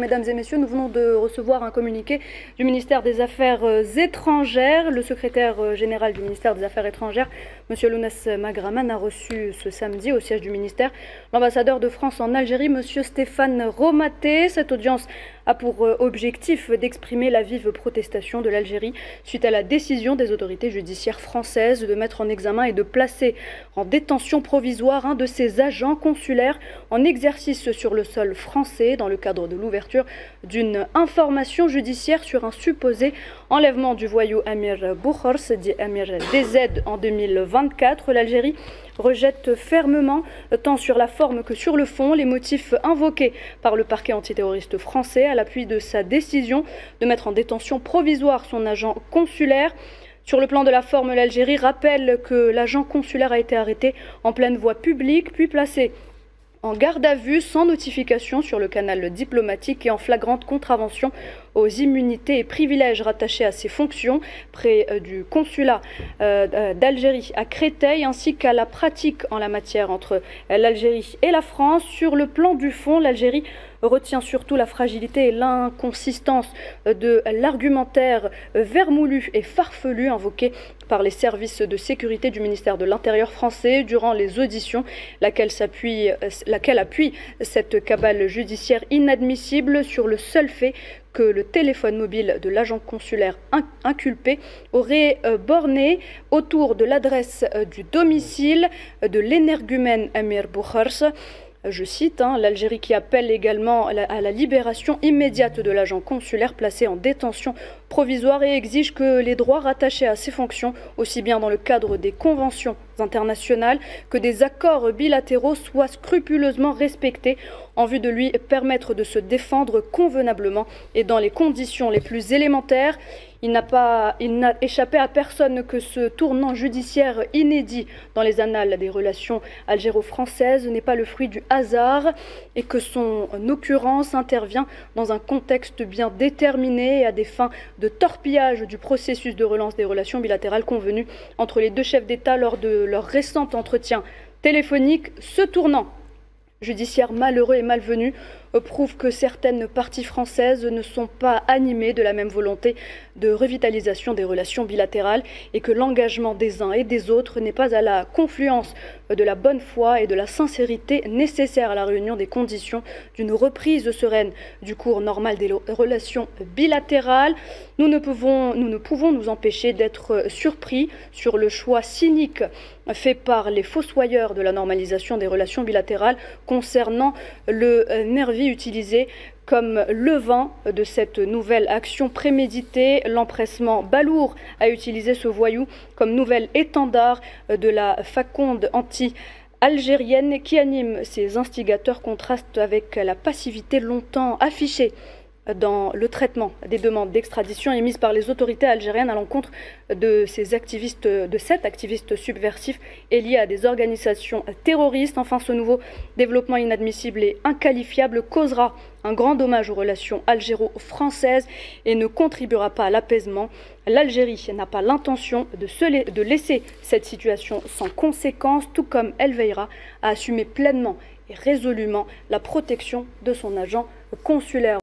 Mesdames et messieurs, nous venons de recevoir un communiqué du ministère des Affaires étrangères. Le secrétaire général du ministère des Affaires étrangères, M. Lounès Magraman, a reçu ce samedi au siège du ministère l'ambassadeur de France en Algérie, M. Stéphane Romaté. Cette audience a pour objectif d'exprimer la vive protestation de l'Algérie suite à la décision des autorités judiciaires françaises de mettre en examen et de placer en détention provisoire un de ses agents consulaires en exercice sur le sol français dans le cadre de l'ouverture d'une information judiciaire sur un supposé enlèvement du voyou Amir Boukhors, dit Amir DZ, en 2024. L'Algérie rejette fermement, tant sur la forme que sur le fond, les motifs invoqués par le parquet antiterroriste français à l'appui de sa décision de mettre en détention provisoire son agent consulaire. Sur le plan de la forme, l'Algérie rappelle que l'agent consulaire a été arrêté en pleine voie publique, puis placé en garde à vue sans notification sur le canal diplomatique et en flagrante contravention aux immunités et privilèges rattachés à ses fonctions près du consulat d'Algérie à Créteil, ainsi qu'à la pratique en la matière entre l'Algérie et la France. Sur le plan du fond, l'Algérie retient surtout la fragilité et l'inconsistance de l'argumentaire vermoulu et farfelu invoqué par les services de sécurité du ministère de l'Intérieur français durant les auditions, laquelle appuie cette cabale judiciaire inadmissible sur le seul fait que le téléphone mobile de l'agent consulaire inculpé aurait borné autour de l'adresse du domicile de l'énergumène Amir Boukhors. Je cite, l'Algérie qui appelle également à la libération immédiate de l'agent consulaire placé en détention provisoire et exige que les droits rattachés à ses fonctions, aussi bien dans le cadre des conventions internationales que des accords bilatéraux, soient scrupuleusement respectés en vue de lui permettre de se défendre convenablement et dans les conditions les plus élémentaires. Il n'a échappé à personne que ce tournant judiciaire inédit dans les annales des relations algéro-françaises n'est pas le fruit du hasard et que son occurrence intervient dans un contexte bien déterminé et à des fins de torpillage du processus de relance des relations bilatérales convenu entre les deux chefs d'État lors de leur récent entretien téléphonique. Ce tournant judiciaire malheureux et malvenu prouve que certaines parties françaises ne sont pas animées de la même volonté de revitalisation des relations bilatérales et que l'engagement des uns et des autres n'est pas à la confluence de la bonne foi et de la sincérité nécessaire à la réunion des conditions d'une reprise sereine du cours normal des relations bilatérales. Nous ne pouvons nous empêcher d'être surpris sur le choix cynique fait par les fossoyeurs de la normalisation des relations bilatérales concernant le nervi utilisé comme levain de cette nouvelle action préméditée, l'empressement balourd à utiliser ce voyou comme nouvel étendard de la faconde anti-algérienne qui anime ces instigateurs contraste avec la passivité longtemps affichée dans le traitement des demandes d'extradition émises par les autorités algériennes à l'encontre de cet activiste subversif et lié à des organisations terroristes. Enfin, ce nouveau développement inadmissible et inqualifiable causera un grand dommage aux relations algéro-françaises et ne contribuera pas à l'apaisement. L'Algérie n'a pas l'intention de laisser cette situation sans conséquence, tout comme elle veillera à assumer pleinement et résolument la protection de son agent consulaire.